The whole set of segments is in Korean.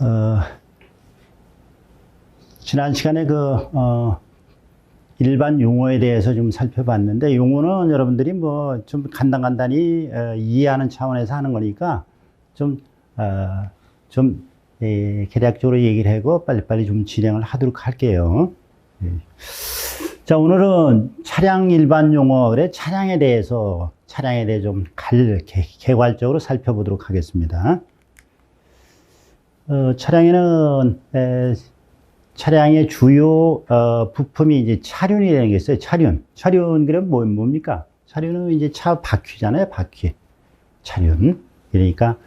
어, 지난 시간에 일반 용어에 대해서 좀 살펴봤는데, 용어는 여러분들이 뭐 좀 간단히 이해하는 차원에서 하는 거니까 개략적으로 얘기를 하고 빨리빨리 좀 진행을 하도록 할게요. 자, 오늘은 차량 일반 용어, 그래, 차량에 대해 좀 개괄적으로 살펴보도록 하겠습니다. 차량에는 차량의 주요 부품이 이제 차륜이라는 게 있어요. 차륜 그러면 뭡니까? 차륜은 이제 차 바퀴잖아요. 바퀴. 차륜. 그러니까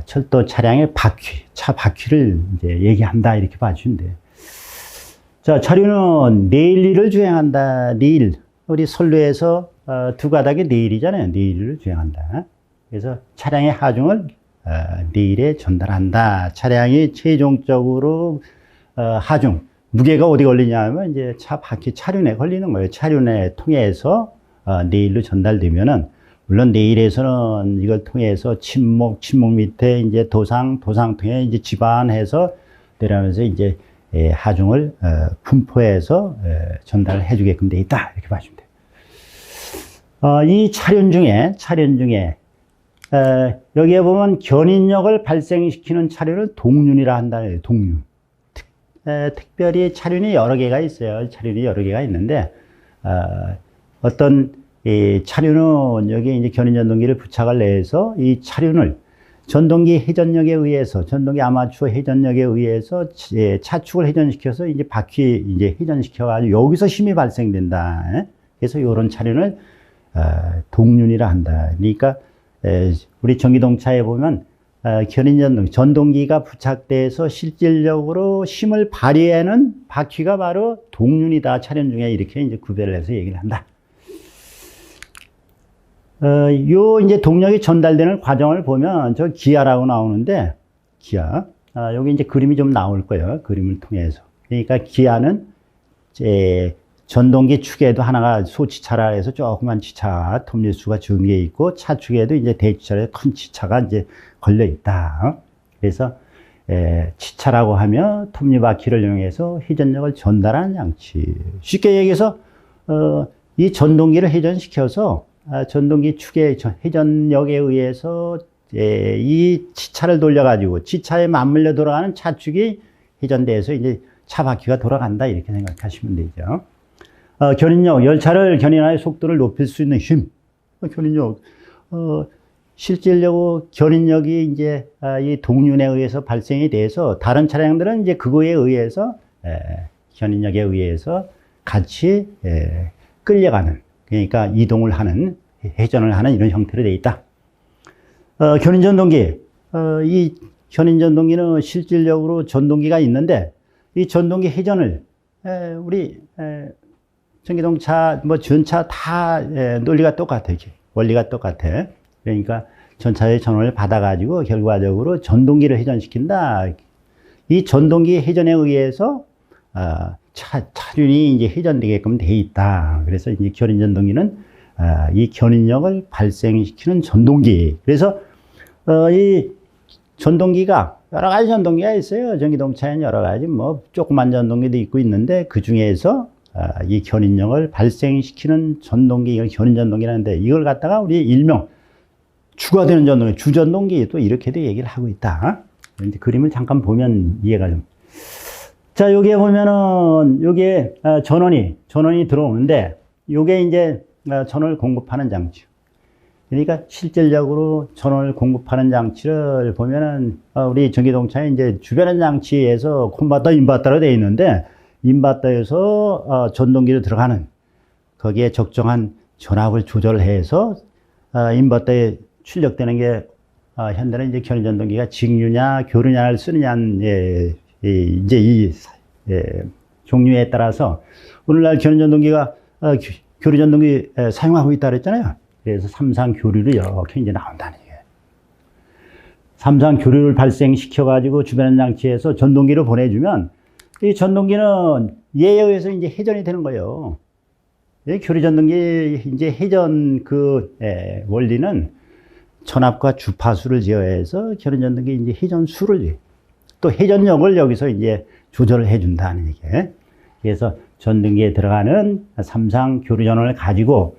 철도 차량의 바퀴, 차 바퀴를 이제 얘기한다, 이렇게 봐주시면 돼요. 자, 차륜은 내일리를 주행한다. 내일. 우리 선로에서 두 가닥의 내일이잖아요. 내일리를 주행한다. 그래서 차량의 하중을 내일에 전달한다. 차량이 최종적으로 하중, 무게가 어디 걸리냐면 이제 차 바퀴 차륜에 걸리는 거예요. 차륜에 통해서 내일로 전달되면은, 물론 내일에서는 이걸 통해서 침목 밑에 이제 도상 통해 이제 지반해서 내려가면서 이제 하중을 분포해서 전달을 해주게끔 돼 있다, 이렇게 봐주면 돼요. 이 차륜 중에 여기에 보면 견인력을 발생시키는 차륜을 동륜이라 한다는, 동륜. 특별히 차륜이 여러 개가 있어요. 차륜이 여러 개가 있는데, 어떤 이 차륜은 여기 이제 견인전동기를 부착을 해서 이 차륜을 전동기 회전력에 의해서, 전동기 아마추어 회전력에 의해서 차축을 회전시켜서 이제 바퀴 이제 회전시켜가지고 여기서 힘이 발생된다. 그래서 이런 차륜을 동륜이라 한다. 그러니까 우리 전기동차에 보면 전동기가 부착돼서 실질적으로 힘을 발휘하는 바퀴가 바로 동륜이다. 차륜 중에 이렇게 이제 구별을 해서 얘기를 한다. 요 이제 동력이 전달되는 과정을 보면 저 기아라고 나오는데, 기아. 여기 이제 그림이 좀 나올 거예요. 그림을 통해서. 그러니까 기아는 전동기 축에도 하나가 소치차라 해서 조그만 치차, 톱니수가 적은 게 있고, 차축에도 이제 대치차에 큰 치차가 이제 걸려 있다. 그래서 치차라고 하면 톱니바퀴를 이용해서 회전력을 전달하는 장치. 쉽게 얘기해서 이 전동기를 회전시켜서 전동기 축의 회전력에 의해서 이 치차를 돌려가지고 치차에 맞물려 돌아가는 차축이 회전돼서 이제 차 바퀴가 돌아간다, 이렇게 생각하시면 되죠. 견인력, 열차를 견인하여 속도를 높일 수 있는 힘. 견인력, 실질적으로 견인력이 이제 이 동륜에 의해서 발생이 돼서 다른 차량들은 이제 그거에 의해서 견인력에 의해서 같이 끌려가는, 그러니까 이동을 하는, 회전을 하는 이런 형태로 되어 있다. 견인전동기, 이 견인전동기는 실질적으로 전동기가 있는데, 이 전동기 회전을 우리 전기동차, 뭐 전차 다 논리가 똑같아. 원리가 똑같아. 그러니까 전차의 전원을 받아가지고 결과적으로 전동기를 회전시킨다. 이 전동기 회전에 의해서 차륜이 이제 회전되게끔 돼 있다. 그래서 이제 견인전동기는 이 견인력을 발생시키는 전동기. 그래서 이 전동기가 여러 가지 전동기가 있어요. 전기동차에는 여러 가지 뭐 조그만 전동기도 있는데, 그 중에서 이 견인력을 발생시키는 전동기, 이걸 견인전동기라는데, 이걸 갖다가 우리 일명 주가 되는 전동기, 주전동기, 또 이렇게도 얘기를 하고 있다. 이제 그림을 잠깐 보면 이해가 좀. 자, 여기에 보면은, 여기에 전원이 들어오는데, 요게 이제 전원을 공급하는 장치. 그러니까 실질적으로 전원을 공급하는 장치를 보면은, 우리 전기동차에 이제 주변의 장치에서 콘버터, 인버터로 되어 있는데, 인버터에서 전동기로 들어가는, 거기에 적정한 전압을 조절해서 인버터에 출력되는 게, 현대는 이제 견인전동기가 직류냐 교류냐를 쓰느냐는 이제 종류에 따라서 오늘날 견인전동기가 교류전동기 사용하고 있다 그랬잖아요. 그래서 삼상 교류로 이렇게 이제 나온다는 얘기예요. 삼상 교류를 발생시켜 가지고 주변 장치에서 전동기를 보내주면, 이 전동기는 얘에 의해서 이제 회전이 되는 거예요. 교류전동기 이제 회전 원리는 전압과 주파수를 제어해서 견인전동기 이제 회전수를 또 회전력을 여기서 이제 조절을 해준다는 얘기예요. 그래서 전동기에 들어가는 삼상 교류전원을 가지고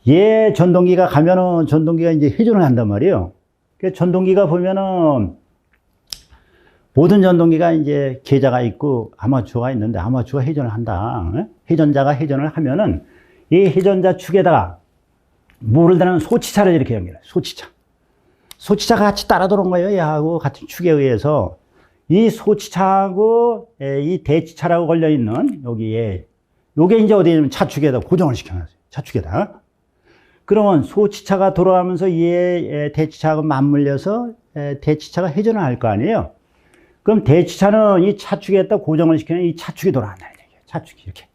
얘 전동기가 가면은 전동기가 이제 회전을 한단 말이에요. 그 전동기가 보면은 모든 전동기가 이제 계자가 있고 아마추어가 있는데 아마추어가 회전을 한다. 회전자가 회전을 하면은 이 회전자 축에다가 물을 다는 소치차를 이렇게 연결해. 소치차가 같이 따라 들어온 거예요. 얘하고 같은 축에 의해서 이 소치차하고 이 대치차라고 걸려 있는 여기에 요게 이제 어디냐면 차축에다 고정을 시켜놨어요. 차축에다. 그러면 소치차가 돌아가면서 얘 대치차하고 맞물려서 대치차가 회전을 할 거 아니에요. 그럼 대치차는 이 차축에다 고정을 시키는 이 차축이 돌아간다는 얘기예요. 차축이 이렇게.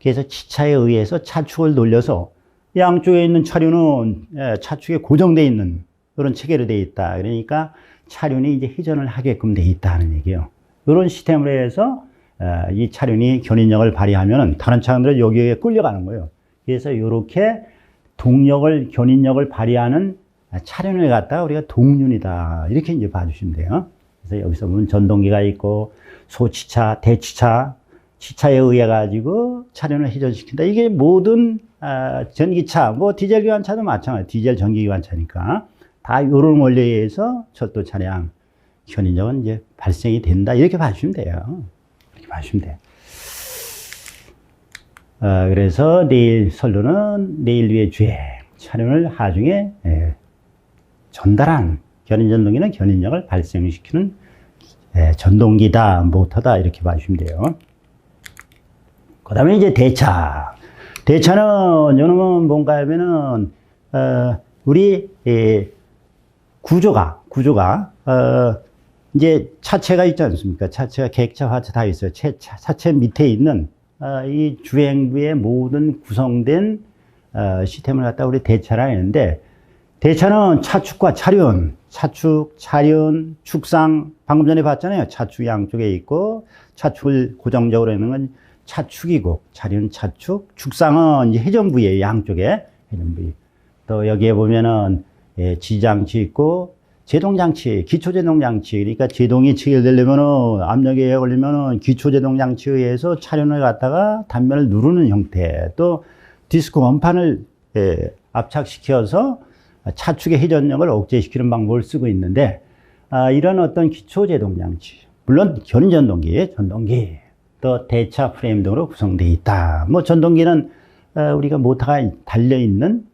그래서 치차에 의해서 차축을 돌려서 양쪽에 있는 차륜은 차축에 고정되어 있는 그런 체계로 되어 있다. 그러니까 차륜이 이제 회전을 하게끔 되어 있다는 얘기예요. 이런 시스템으로 해서 이 차륜이 견인력을 발휘하면 다른 차량들은 여기에 끌려가는 거예요. 그래서 이렇게 동력을, 견인력을 발휘하는 차륜을 갖다가 우리가 동륜이다. 이렇게 이제 봐주시면 돼요. 그래서 여기서 보면 전동기가 있고 소치차, 대치차, 치차에 의해 가지고 차륜을 회전시킨다. 이게 모든 전기차, 뭐 디젤 기관차도 마찬가지. 디젤 전기 기관차니까 다 이런 원리에 의해서 철도 차량 견인력은 이제 발생이 된다. 이렇게 봐주시면 돼요. 이렇게 봐주시면 돼요. 그래서 내일 선로는 내일 위의 주행 차륜을 하중에 전달한 견인전동기는 견인력을 발생시키는 전동기다, 모터다 이렇게 봐주시면 돼요. 그 다음에 이제 대차. 대차는 요놈은 뭔가 하면은 우리 구조가 이제 차체가 있지 않습니까? 차체가 객차, 화차 다 있어요. 차체 밑에 있는 이 주행부의 모든 구성된 시스템을 갖다 우리 대차라 하는데, 대차는 차축과 차륜, 차축, 차륜, 축상, 방금 전에 봤잖아요. 차축 양쪽에 있고, 차축을 고정적으로 하는 건 차축이고, 차륜, 차축, 축상은 이제 회전부예요. 양쪽에 회전부. 또 여기에 보면은 지장치 있고, 제동장치, 기초제동장치. 그러니까 제동이 체결되려면은 압력에 걸리면은 기초제동장치에 의해서 차륜을 갖다가 단면을 누르는 형태. 또 디스크 원판을 압착시켜서 차축의 회전력을 억제시키는 방법을 쓰고 있는데, 이런 어떤 기초제동장치, 물론 견인전동기, 전동기, 또 대차 프레임 등으로 구성되어 있다. 뭐 전동기는 우리가 모터가 달려있는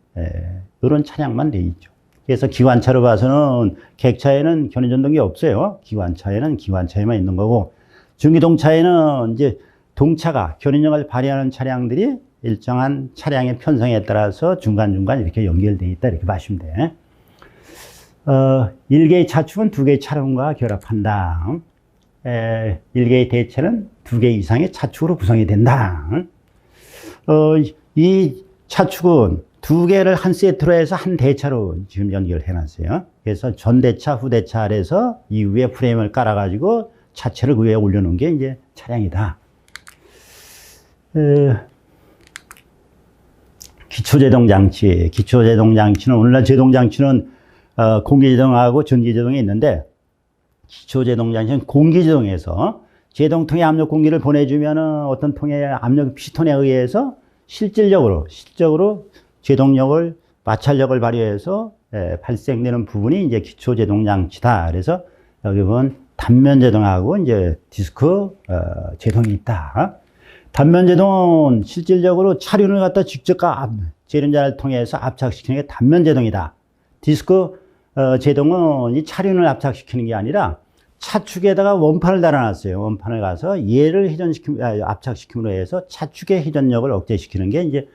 이런 차량만 되어 있죠. 그래서 기관차로 봐서는 객차에는 견인전동기 없어요. 기관차에는 기관차에만 있는 거고, 중기동차에는 이제 동차가 견인력을 발휘하는 차량들이 일정한 차량의 편성에 따라서 중간중간 이렇게 연결되어 있다. 이렇게 봐주시면 돼. 1개의 차축은 2개의 차량과 결합한다. 1개의 대차는 2개 이상의 차축으로 구성이 된다. 이 차축은 2개를 한 세트로 해서 한 대차로 지금 연결해 놨어요. 그래서 전대차, 후대차 아래서 이 위에 프레임을 깔아가지고 차체를 그 위에 올려놓은 게 이제 차량이다. 기초제동장치. 기초제동장치는, 오늘날 제동장치는 공기제동하고 전기제동이 있는데, 기초제동장치는 공기제동에서 제동통에 압력 공기를 보내주면은 어떤 통의 압력 피스톤에 의해서 실질적으로 제동력을, 마찰력을 발휘해서 발생되는 부분이 이제 기초제동장치다. 그래서 여기 보면 단면제동하고 이제 디스크 제동이 있다. 단면제동은 실질적으로 차륜을 갖다 직접 제련자를 통해서 압착시키는 게 단면제동이다. 디스크 제동은 이 차륜을 압착시키는 게 아니라 차축에다가 원판을 달아놨어요. 원판을 가서 얘를 압착시킴으로 해서 차축의 회전력을 억제시키는 게 이제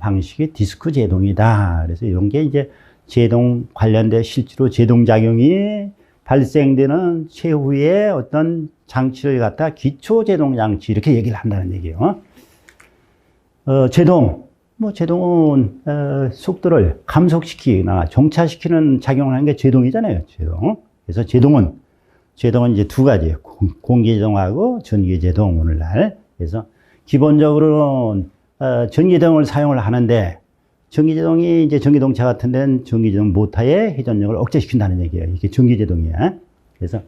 방식이 디스크 제동이다. 그래서 이런 게 이제 제동 관련된 실제로 제동작용이 발생되는 최후의 어떤 장치를 갖다 기초제동장치 이렇게 얘기를 한다는 얘기예요. 제동은 속도를 감속시키거나 정차시키는 작용을 하는 게 제동이잖아요. 제동. 그래서 제동은 이제 2가지예요. 공기제동하고 전기제동, 오늘날. 그래서 기본적으로는 전기제동을 사용을 하는데, 전기제동이 이제 전기동차 같은 데는 전기제동 모터의 회전력을 억제시킨다는 얘기예요. 이게 전기제동이야. 그래서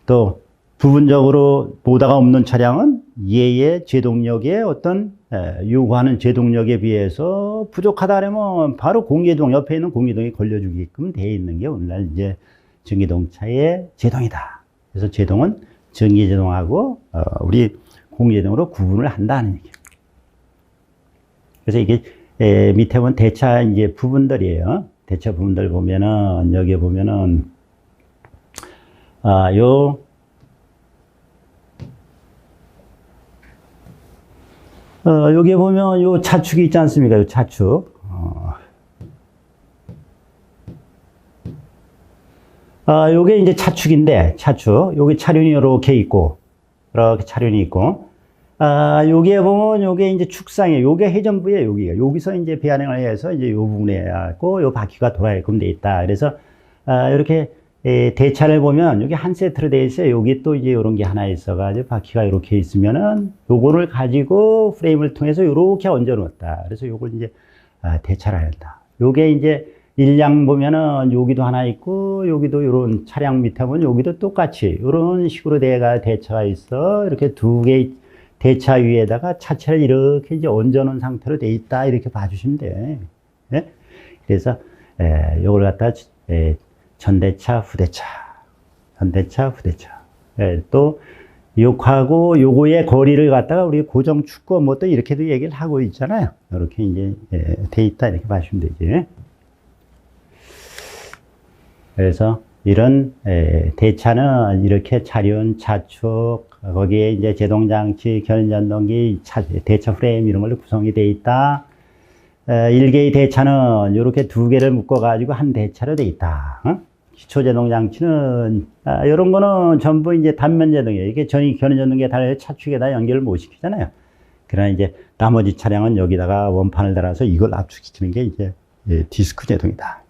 또 부분적으로 보다가 없는 차량은 얘의 제동력에 어떤 요구하는 제동력에 비해서 부족하다 그러면 바로 공기동 옆에 있는 공기동이 걸려주게끔 되어 있는 게 오늘날 이제 전기동차의 제동이다. 그래서 제동은 전기제동하고 우리 공기제동으로 구분을 한다는 얘기예요. 그래서 이게 밑에 보면 대차 이제 부분들이에요. 대차 부분들 보면은 여기 보면은 여기 보면 요 차축이 있지 않습니까? 요 차축. 요게 이제 차축인데, 차축. 요게 차륜이 이렇게 있고, 이렇게 차륜이 있고, 요게 보면 요게 이제 축상이에요. 요게 회전부에 여기가. 여기서 이제 배환을 해서 이제 요 부분에 갖고 요 바퀴가 돌아가게끔 돼 있다. 그래서, 이렇게 대차를 보면 여기 한 세트로 돼 있어요. 여기 또 이제 요런 게 하나 있어가지고 바퀴가 이렇게 있으면은 요거를 가지고 프레임을 통해서 요렇게 얹어 놓았다. 그래서 요걸 이제 대차를 한다. 요게 이제 일량 보면은 여기도 하나 있고 여기도 요런 차량 밑에 보면 여기도 똑같이 요런 식으로 대차가 있어. 이렇게 두 개의 대차 위에다가 차체를 이렇게 이제 얹어 놓은 상태로 돼 있다. 이렇게 봐주시면 돼. 예? 그래서 요걸 갖다 전대차, 후대차, 전대차, 후대차. 예, 또 욕하고 요거의 거리를 갖다가 우리 고정 축구 뭐 또 이렇게도 얘기를 하고 있잖아요. 이렇게 이제 돼 있다 이렇게 봐주시면 되지. 그래서 이런 대차는 이렇게 차륜, 차축, 거기에 이제 제동장치, 견인전동기, 대차 프레임 이런 걸로 구성이 돼 있다. 1개의 대차는 이렇게 두 개를 묶어가지고 한 대차로 돼 있다. 기초제동장치는, 이런 거는 전부 이제 단면제동이에요. 이게 견인전동기에 달려 차축에다 연결을 못 시키잖아요. 그러나 이제 나머지 차량은 여기다가 원판을 달아서 이걸 압축시키는 게 이제 디스크 제동이다.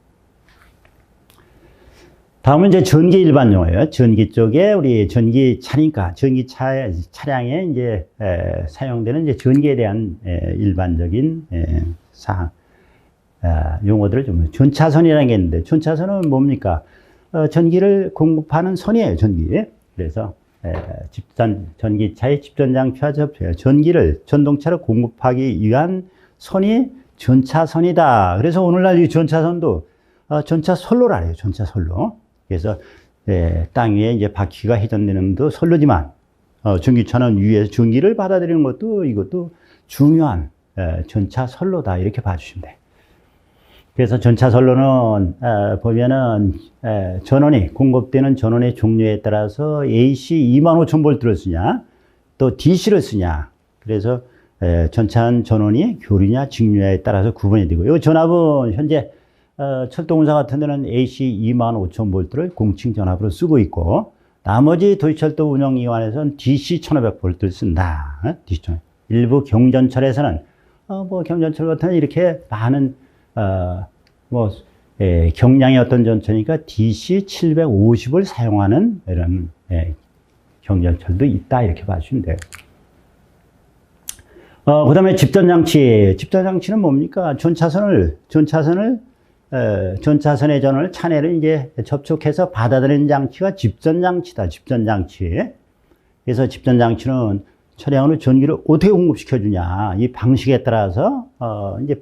다음은 이제 전기 일반 용어예요. 전기 쪽에 우리 전기차니까 차량에 이제 사용되는 이제 전기에 대한 일반적인 사항 용어들을 좀 전차선이라는 게 있는데 전차선은 뭡니까? 전기를 공급하는 선이에요. 전기. 그래서 전기차의 집전장치와 전기를 전동차로 공급하기 위한 선이 전차선이다. 그래서 오늘날 이 전차선도 전차선로라 해요. 전차선로. 그래서 땅 위에 이제 바퀴가 회전되는 것도 선로지만 전기차는 위에서 전기를 받아들이는 것도 이것도 중요한 전차선로다 이렇게 봐주시면 돼요. 그래서 전차선로는 보면은 전원이 공급되는 전원의 종류에 따라서 AC 25,000V를 쓰냐 또 DC를 쓰냐. 그래서 전차는 전원이 교류냐 직류냐에 따라서 구분이 되고 이 전압은 현재 철도공사 같은 데는 AC 25,000V를 공칭 전압으로 쓰고 있고 나머지 도시철도 운영기관에서는 DC 1,500V를 쓴다. 일부 경전철에서는 뭐 경전철 같은 이렇게 많은 경량의 어떤 전철이니까 DC 750을 사용하는 이런 경전철도 있다 이렇게 봐주시면 돼요. 그 다음에 집전장치. 집전장치는 뭡니까? 전차선의 전원을 차내를 이제 접촉해서 받아들이는 장치가 집전장치다. 집전장치. 그래서 집전장치는 차량으로 전기를 어떻게 공급시켜주냐. 이 방식에 따라서, 이제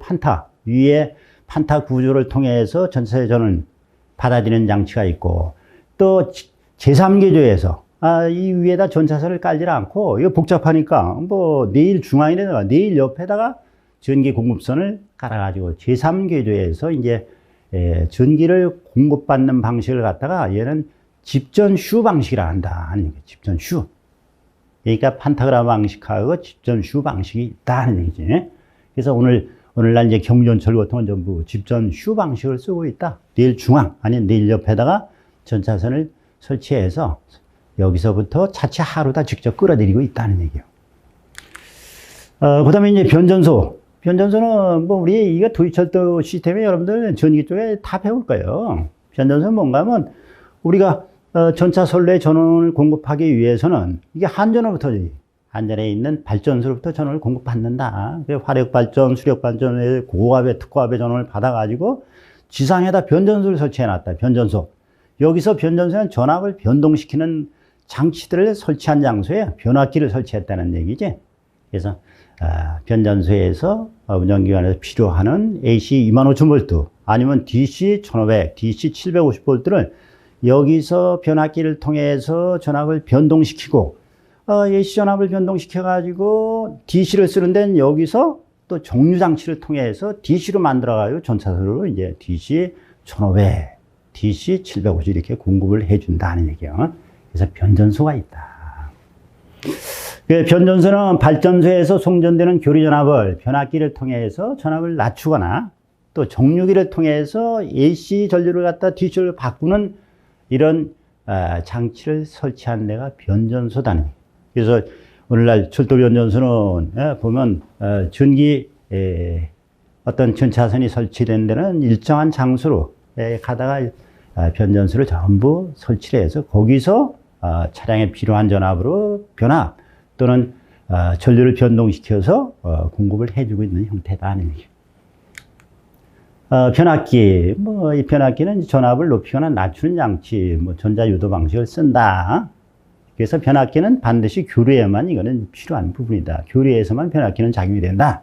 위에 판타 구조를 통해서 전차의 전원을 받아들이는 장치가 있고, 또 제3계조에서, 이 위에다 전차선을 깔지 않고, 이거 복잡하니까, 내일 중앙에다가, 내일 옆에다가 전기 공급선을 깔아가지고, 제3계조에서 이제, 전기를 공급받는 방식을 갖다가 얘는 집전슈 방식이라 한다. 아니, 집전슈. 그러니까 판타그라프 방식하고 집전슈 방식이 있다는 얘기지. 그래서 오늘날 이제 경전철 같은 건 전부 집전슈 방식을 쓰고 있다. 내일 중앙, 아니, 내일 옆에다가 전차선을 설치해서 여기서부터 차체 하루다 직접 끌어들이고 있다는 얘기예요. 그 다음에 이제 변전소. 변전소는 우리 이거 도시철도 시스템에 여러분들 전기 쪽에 다 배울 거예요. 변전소는 뭔가 하면 우리가 전차 선로에 전원을 공급하기 위해서는 이게 한전에 있는 발전소로부터 전원을 공급받는다. 화력발전, 수력발전에 고압의 특고압의 전원을 받아가지고 지상에다 변전소를 설치해 놨다. 변전소. 여기서 변전소는 전압을 변동시키는 장치들을 설치한 장소에 변압기를 설치했다는 얘기지. 그래서 변전소에서 운전기관에서 필요하는 AC 25,000V 아니면 DC 1500, DC 750V를 여기서 변압기를 통해서 전압을 변동시키고 AC 전압을 변동시켜 가지고 DC를 쓰는 데는 여기서 또 정류 장치를 통해서 DC로 만들어 가지고 전차선으로 이제 DC 1500, DC 750 이렇게 공급을 해 준다는 얘기예요. 그래서 변전소가 있다. 변전소는 발전소에서 송전되는 교리 전압을 변압기를 통해서 전압을 낮추거나 또 정류기를 통해서 AC 전류를 갖다 DC로 바꾸는 이런 장치를 설치한 데가 변전소다는. 그래서 오늘날 철도 변전소는 보면 전기 어떤 전차선이 설치된 데는 일정한 장소로 가다가 변전소를 전부 설치를 해서 거기서 차량에 필요한 전압으로 변압 또는 전류를 변동시켜서 공급을 해주고 있는 형태다는 얘기예요. 변압기, 이 변압기는 전압을 높이거나 낮추는 장치, 전자유도 방식을 쓴다. 그래서 변압기는 반드시 교류에만 이거는 필요한 부분이다. 교류에서만 변압기는 작용이 된다.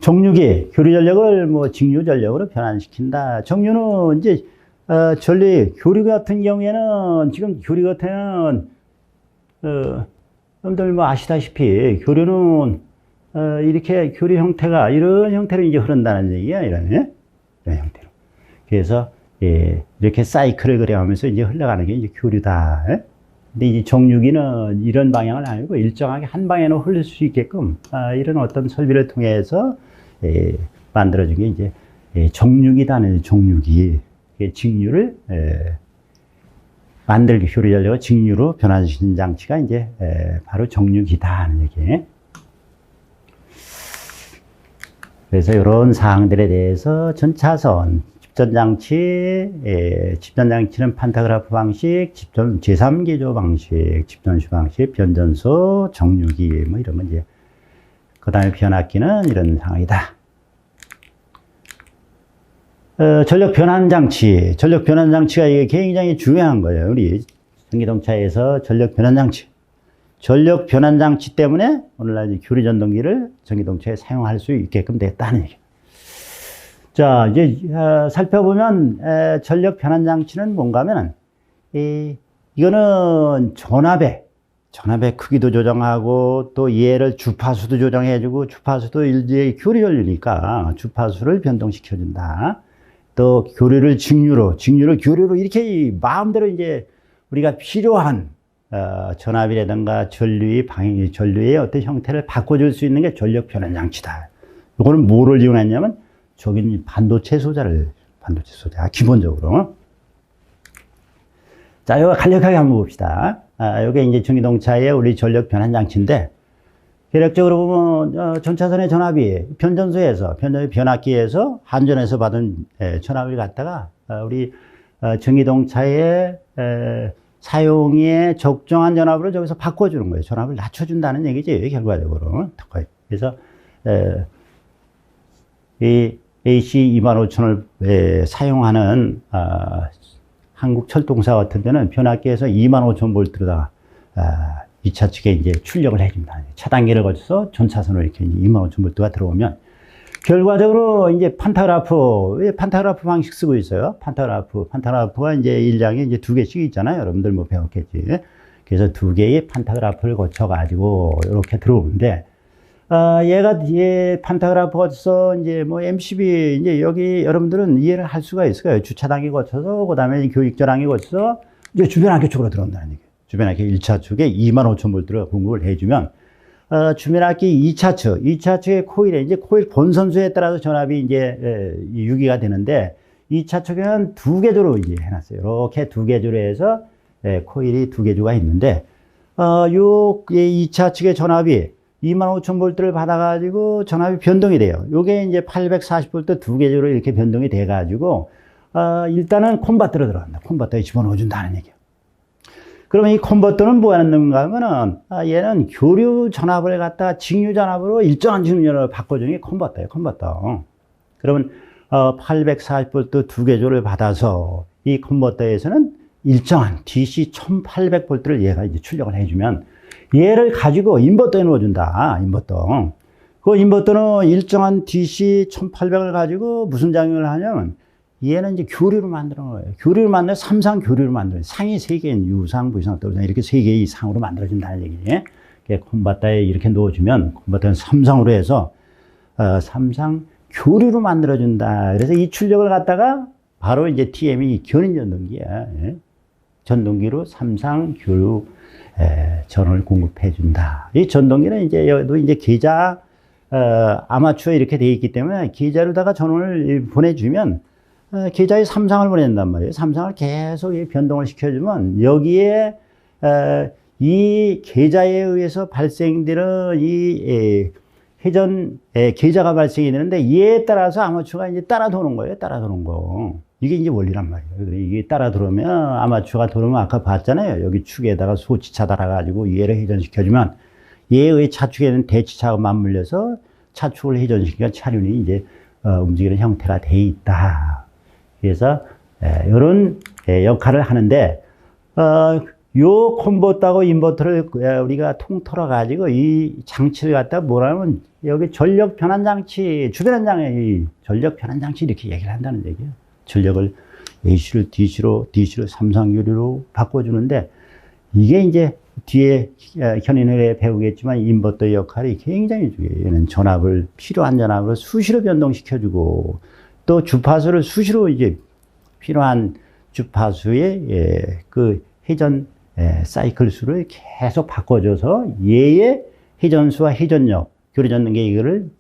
정류기, 교류 전력을 직류 전력으로 변환시킨다. 정류는 이제 전리 교류 같은 경우에는 지금 교류 같은 여러분들 아시다시피 교류는 이렇게 교류 형태가 이런 형태로 이제 흐른다는 얘기야. 이런 형태로. 그래서 이렇게 사이클을 그려가면서 이제 흘러가는 게 이제 교류다. 근데 이제 정류기는 이런 방향은 아니고 일정하게 한 방향으로 흐를 수 있게끔 이런 어떤 설비를 통해서 만들어진 게 이제 정류기다는 정류기. 직류를 만들기 교류 전력을 직류로 변환시키는 장치가 이제 바로 정류기다 하는 얘기. 그래서 이런 사항들에 대해서 전차선, 집전장치는 판타그라프 방식, 제3기조 방식, 집전시 방식, 변전소, 정류기 이런 건 이제 그 다음에 변압기는 이런 상황이다. 전력 변환 장치가 이게 굉장히 중요한 거예요. 우리 전기동차에서 전력 변환 장치 때문에 오늘날 교류 전동기를 전기동차에 사용할 수 있게끔 됐다는 얘기예요. 자, 이제 살펴보면 전력 변환 장치는 뭔가 하면은 이거는 전압의 크기도 조정하고 또 얘를 주파수도 조정해주고 주파수도 이제 교류 전류니까 주파수를 변동시켜 준다. 또 교류를 직류로 교류로 이렇게 마음대로 이제 우리가 필요한 전압이라든가 전류의 어떤 형태를 바꿔줄 수 있는 게 전력 변환 장치다. 이거는 뭐를 이용했냐면 저기 반도체 소자 기본적으로. 자, 이거 간략하게 한번 봅시다. 이게 이제 전기동차의 우리 전력 변환 장치인데 대략적으로 보면 전차선의 전압이 변전소에서 변압기에서 한전에서 받은 전압을 갖다가 우리 전기동차의 사용에 적정한 전압으로 저기서 바꿔주는 거예요. 전압을 낮춰준다는 얘기지 결과적으로. 그래서 이 AC 25,000을 사용하는 한국철도공사 같은 데는 변압기에서 25,000V로다가 2차 측에 이제 출력을 해준다. 차단기를 거쳐서 전차선으로 이렇게 25,000V가 들어오면 결과적으로 이제 판타그라프 방식 쓰고 있어요. 판타그라프가 이제 일량에 이제 2개씩 있잖아요. 여러분들 뭐 배웠겠지. 그래서 2개의 판타그라프를 거쳐가지고 이렇게 들어오는데, 얘가 판타그라프 거쳐서 이제 뭐 MCB 이제 여기 여러분들은 이해를 할 수가 있을 거예요. 주차단기 거쳐서 그 다음에 교육전환기 거쳐서 이제 주변학교 쪽으로 들어온다는 얘기예요. 주변학교 1차 축에 25,000V를 공급을 해주면, 주변학기 2차 축의 코일에 이제 코일 본선수에 따라서 전압이 이제 유기가 되는데, 2차 축에는 2개조로 이제 해놨어요. 이렇게 2개조로 해서 코일이 2개조가 있는데, 요 2차 측의 전압이 25,000V를 받아가지고 전압이 변동이 돼요. 요게 이제 840V 2개조로 이렇게 변동이 돼가지고, 일단은 콘버터로 들어간다. 콘버터에 집어넣어준다는 얘기예요. 그러면 이 컨버터는 뭐 하는가 하면은, 얘는 교류 전압을 갖다가 직류 전압으로 일정한 직류 전압을 바꿔주는 게 컨버터예요, 컨버터. 그러면, 840V 2개조를 받아서 이 컨버터에서는 일정한 DC 1800V를 얘가 이제 출력을 해주면 얘를 가지고 인버터에 넣어준다. 인버터. 그 인버터는 일정한 DC 1800을 가지고 무슨 작용을 하냐면 얘는 이제 교류를 만드는 거예요. 교류를 만들어 삼상 교류를 만들어요. 상이 세 개인 유상, 부상, 또상 이렇게 세 개의 상으로 만들어진다는 얘기예요. 컨버터에 이렇게 넣어주면 컨버터는 삼상으로 해서 삼상 교류로 만들어준다. 그래서 이 출력을 갖다가 바로 이제 TM이 견인 전동기야. 예? 전동기로 삼상 교류 전원을 공급해준다. 이 전동기는 이제 여기도 이제 계좌 아마추어 이렇게 돼 있기 때문에 계좌로다가 전원을 보내주면 계좌에 삼상을 보낸단 말이에요. 삼상을 계속 변동을 시켜주면 여기에 이 계좌에 의해서 발생되는 이 회전 계좌가 발생이 되는데 이에 따라서 아마추어가 이제 따라 도는 거예요. 따라 도는 거. 이게 이제 원리란 말이에요. 이게 따라 들어오면 아마추어가 들어오면 아까 봤잖아요. 여기 축에다가 소치차 달아가지고 얘를 회전시켜주면 얘의 차축에는 대치차가 맞물려서 차축을 회전시키면 차륜이 이제 움직이는 형태가 돼 있다. 그래서 이런 역할을 하는데 요 컨버터하고 인버터를 우리가 통틀어 가지고 이 장치를 갖다 뭐라면 여기 전력 변환 장치, 주변 장치, 전력 변환 장치 이렇게 얘기를 한다는 얘기예요. 전력을 AC를 DC로 삼상교류로 바꿔주는데 이게 이제 뒤에 견인을 배우겠지만 인버터 역할이 굉장히 중요해요. 얘는 전압을 필요한 전압으로 수시로 변동시켜주고 또 주파수를 수시로 이제 필요한 주파수의 그 회전 사이클 수를 계속 바꿔줘서 얘의 회전수와 회전력, 교류전동기 이거를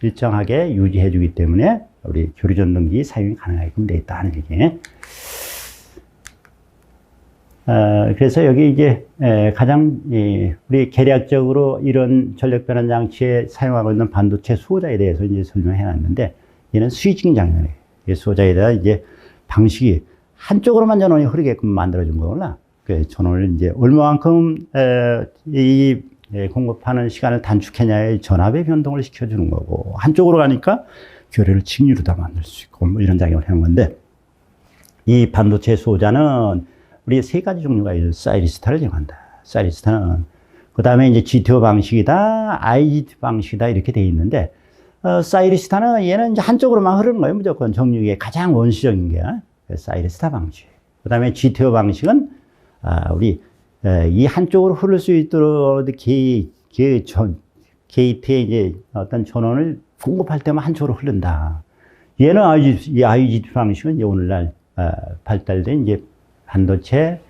일정하게 유지해주기 때문에 우리 교류전동기 사용이 가능하게끔 되어 있다는 얘기예요. 그래서 여기 이제 가장 우리 계략적으로 이런 전력 변환 장치에 사용하고 있는 반도체 수호자에 대해서 이제 설명해 놨는데 얘는 스위칭 장면이에요. 이 수호자에다가 이제 방식이 한쪽으로만 전원이 흐르게끔 만들어준 거구나. 그 전원을 이제 얼마만큼 이 공급하는 시간을 단축했냐에 전압의 변동을 시켜주는 거고 한쪽으로 가니까 교류를 직류로 다 만들 수 있고 뭐 이런 작용을 하는 건데 이 반도체 수호자는 우리 세 가지 종류가 있어요. 사이리스타를 이용한다. 사이리스타는 그 다음에 이제 GTO 방식이다, IGT 방식이다 이렇게 돼 있는데 사이리스타는 얘는 이제 한쪽으로만 흐르는 거예요. 무조건 정류기의 가장 원시적인 게 사이리스타 방식. 그 다음에 GTO 방식은 우리 이 한쪽으로 흐를 수 있도록 게이트에 이제 어떤 전원을 공급할 때만 한쪽으로 흐른다. 얘는 이 IGT 방식은 이제 오늘날 발달된 이제 반도체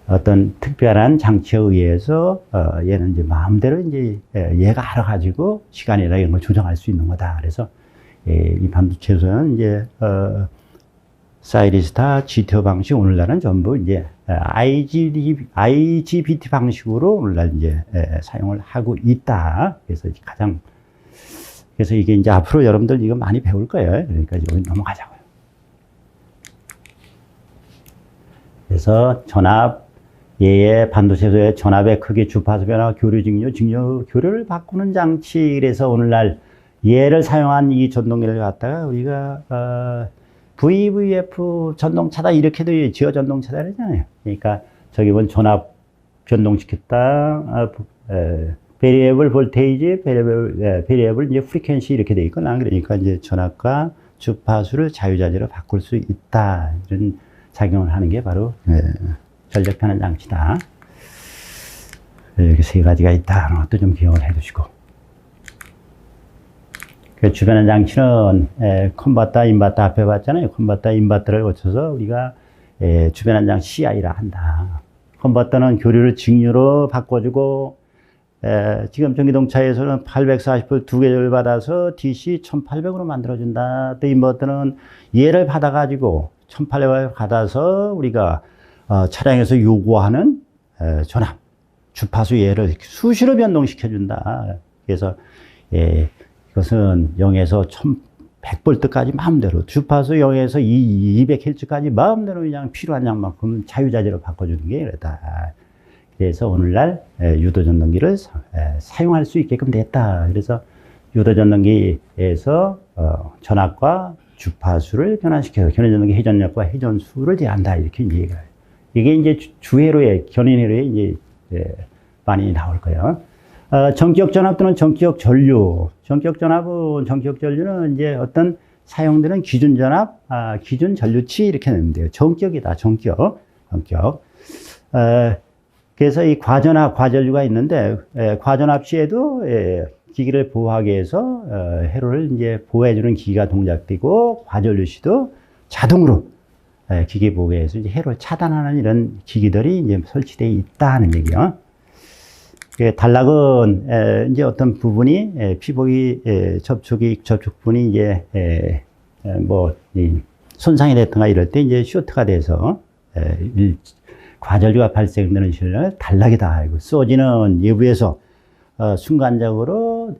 어떤 특별한 장치에 의해서 얘는 이제 마음대로 이제 얘가 알아가지고 시간이나 이런 걸 조정할 수 있는 거다. 그래서 이 반도체에서는 이제 사이리스타, GTO 방식 오늘날은 전부 이제 IGBT 방식으로 오늘날 이제 사용을 하고 있다. 그래서 그래서 이게 이제 앞으로 여러분들 이거 많이 배울 거예요. 그러니까 여기 넘어가자고요. 그래서 전압, 얘의 반도체의 전압의 크기, 주파수 변화, 교류 직류, 교류를 바꾸는 장치. 그래서 오늘날 얘를 사용한 이 전동기를 갖다가 우리가 VVF 전동차다 이렇게도 지어 전동차다 그러잖아요. 그러니까 저기 보면 전압 변동시켰다, 베리에블 볼테이지, 베리에블 이제 프리퀀시 이렇게 돼 있거나 그러니까 이제 전압과 주파수를 자유자재로 바꿀 수 있다 이런 작용을 하는 게 바로 전력 변환 장치다. 이렇게 세 가지가 있다는 것도 좀 기억을 해두시고. 그 주변환 장치는 컨버터, 인버터 앞에 봤잖아요. 컨버터, 인버터를 거쳐서 우리가 주변환 장치 CI라 한다. 컨버터는 교류를 직류로 바꿔주고 지금 전기동차에서는 840V 두 개를 받아서 DC 1800으로 만들어준다. 또 인버터는 얘를 받아가지고 1800을 받아서 우리가 차량에서 요구하는 전압, 주파수 얘를 수시로 변동시켜준다. 그래서 이것은 0에서 1100V까지 마음대로, 주파수 0에서 200Hz까지 마음대로 그냥 필요한 양만큼 자유자재로 바꿔주는 게 이렇다. 그래서 오늘날 유도전동기를 사용할 수 있게끔 됐다. 그래서 유도전등기에서 전압과 주파수를 변환시켜서 견인전등기 회전력과 회전수를 제한다. 이렇게 이제 얘기를 해요. 이게 이제 주회로에, 견인회로에 이제 많이 나올 거예요. 전기역 전압 또는 전기역 전류. 전기역 전류는 이제 어떤 사용되는 기준 전압, 기준 전류치 이렇게 내면 돼요. 전기역이다, 전기역. 그래서 이 과전압, 과전류가 있는데, 과전압 시에도 기기를 보호하기 위해서 회로를 이제 보호해주는 기기가 동작되고, 과전류 시도 자동으로 기기 보호에 의해서 이제 회로를 차단하는 이런 기기들이 이제 설치되어 있다는 얘기요. 단락은 이제 어떤 부분이 피복이 접촉부분이 이제 뭐 손상이 됐던가 이럴 때 이제 쇼트가 돼서 과전류가 발생되는 시를 단락이다 하고, 쏘지는 외부에서 순간적으로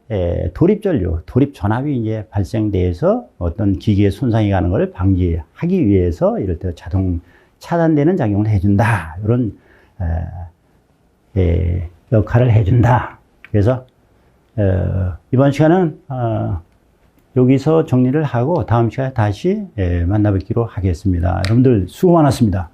돌입전류, 돌입전압이 이제 발생돼서 어떤 기기에 손상이 가는 것을 방지하기 위해서 이럴 때 자동 차단되는 작용을 해준다. 이런 역할을 해준다. 그래서 이번 시간은 여기서 정리를 하고 다음 시간에 다시 만나뵙기로 하겠습니다. 여러분들 수고 많았습니다.